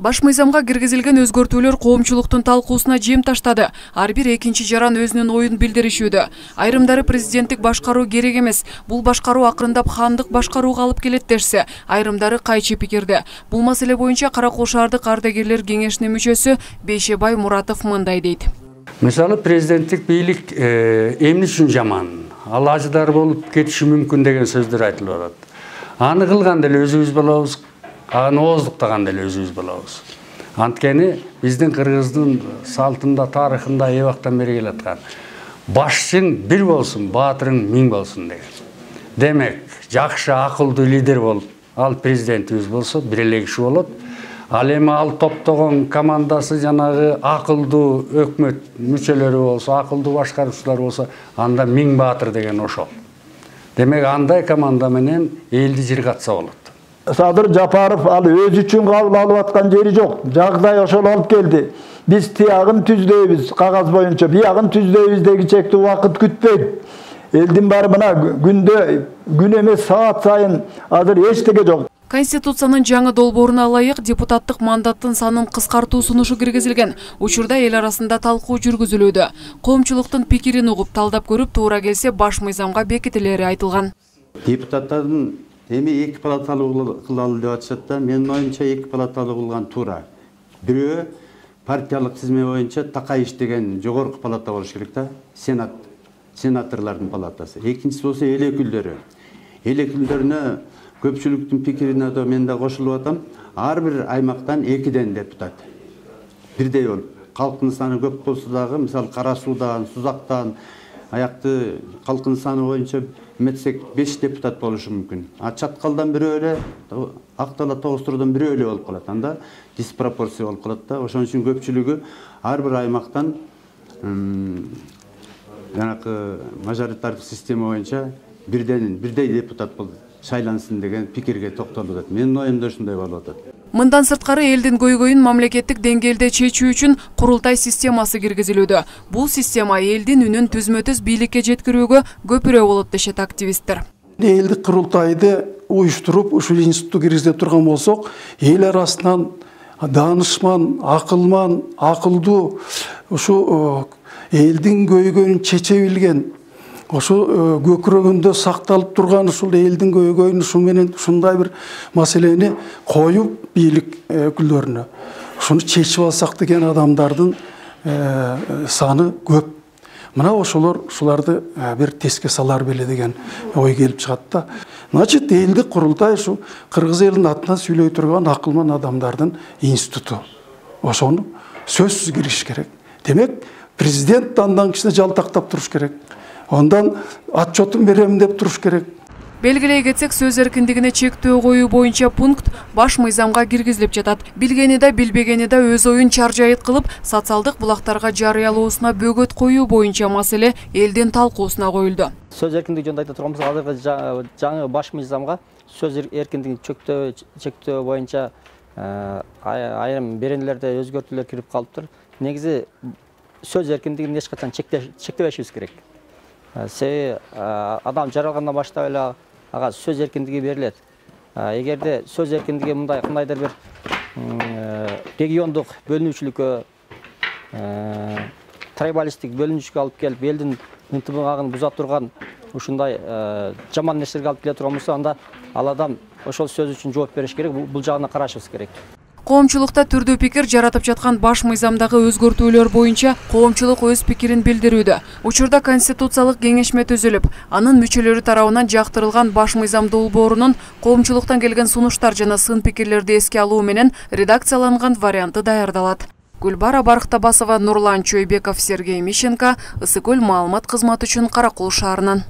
Баш мыйзамга киргизилген өзгөртүүлөр коомчулуктун талкуусуна жем таштады. Ар бир экинчи жаран өзүнүн оюн билдиришүүдө. Айрымдары президенттик башкаруу керек эмес. Бул башкаруу акырындап хандык башкарууга алып келет дешсе, айрымдары кайчы пикирде. Бул маселе боюнча Каракол шаардык ардагерлер кеңешинин мүчөсү Бейшебай Муратов мындай дейт. Мисалы президенттик бийлик эмне үчүн жаман, ал ажыдар болуп кетиши мүмкүн деген сөздөр айтылып атат. Аны кылганда эле өзүбүз болобуз. Аны ооздуктаган деле өзүбүз болобуз. Анткени биздин кыргыздын салтында, тарыхында эбактан бери келаткан башчың бир болсун, баатырың миң болсун деген. Демек, жакшы акылдуу лидер болуп, ал президентибиз болсо, бир эле киши болот. Ал эми ал топтогон командасы жанагы акылдуу өкмөт мүчөлөрү болсо, акылдуу башкаруучулар болсо, анда миң баатыр деген ошол. Демек, андай команда менен элди жыргатса болот. Садыр Жапаров ал өз үчүн кабыл алып аткан жери жок. Жагдай ошол алып келди. Биз тиягын түздөйбүз, кагаз боюнча биягын түздөйбүз деген чектүү убакыт күтпөйт. Элдин баары мына күн эмес саат сайын азыр эчтеке жок. Конституциянын жаңы долбооруна ылайык депутаттык мандаттын санын кыскартуу сунушу киргизилген. Учурда эл арасында талкуу жүргүзүлүүдө. Коомчулуктун пикирин угуп талдап көрүп, туура келсе баш мыйзамга бекитилери айтылган. Депутаттардын эми эки палаталуу кылалы деп атышат да, менин оюмча эки палаталуу кылган туура. Бирөө партиялык тизме боюнча такай иштеген жогорку палата болуш керек да, сенаторлордун палатасы. Экинчиси болсо эл өкүлдөрү. Эл өкүлдөрүнө көпчүлүктүн пикирине да мен да кошулуп атам. Ар бир аймактан 2ден депутат. Бирдей болуп, калктын саны көп болсо дагы, мисалы Кара Суудан, Сузактан, аякты калктын саны боюнча метсек 5 депутат болушу мүмкүн. А Чаткалдан бирөө эле, Актала Тогустурдан бирөө эле болуп калат. Анда диспропорция болуп калат да. Ошон үчүн көпчүлүгү ар бир аймактан жанакы мажоритардык система боюнча бирдей депутат шайлансын деген пикирге токтолуп атат. Менин оюмда ушундай болуп атат. Мындан сырткары элдин көйгөйүн мамлекеттик деңгээлде чечүү үчүн курултай системасы киргизилүүдө. Бул система элдин үнүн түзмө-түз бийликке жеткирүүгө көпүрө болот дешет активисттер. Элдик курултайды уюштуруп, ушул институтту киргизе турган болсок, эл арасынан данышман, акылман, акылдуу ушу элдин көйгөйүн чече билген, ошо көкүрөгүндө сакталып турган ушул элдин көйгөйүн ушу менен ушундай бир маселени коюп бийлик өкүлдөрүнө ушуну чечип алсак деген адамдардын саны көп. Мына ушуларды бир теске салар беле деген ой келип чыгат да. Значит, элдик курултай ушу кыргыз элинин атынан сүйлөй турган акылман адамдардын институту. Ошону сөзсүз кириш керек. Демек, президент андан кичине жалтактап туруш керек. Ондан отчетун берем деп туруш керек. Белгилей кетсек, сөз эркиндигине чектөө коюу боюнча пункт баш мыйзамга киргизилип жатат. Билгени да, билбегени да өз оюн чаржайыт кылып, социалдык булактарга жарыялоосуна бөгөт коюу боюнча маселе элдин талкуусуна коюлду. Сөз эркиндиги жөнүндө айта турган болсок, азыркы жаңы баш мыйзамга сөз эркиндигин чектөө боюнча айрым беренелерде өзгөртүүлөр кирип калыптыр. Негизи сөз эркиндигин эч качан чектебешибиз керек. Себеби адам жаралгандан баштап эле ага сөз эркиндиги берилет. Эгерде сөз эркиндиги мындай кандайдыр бир региондук бөлүнүүчүлүккө, трибалисттик бөлүнүүчүлүккө алып келип, элдин ынтымагын буза турган ушундай жаман нерселерге алып келе турган болсо, анда ал адам ошол сөз үчүн жооп бериш керек. Бул жагына карашыбыз керек. Коомчулукта түрдүү пикир жаратып жаткан баш мыйзамдагы өзгөртүүлөр боюнча коомчулук өз пикирин билдирүүдө. Учурда конституциялык кеңешме түзүлүп, анын мүчөлөрү тарабынан жактырылган баш мыйзам долбоорунун коомчулуктан келген сунуштар жана сын пикирлерди эске алуу менен редакцияланган варианты даярдалат. Гүлбара Барктабасова, Нурлан Чойбеков, Сергей Мищенко, Ысыкөл маалымат кызматы үчүн Каракол шаарынан.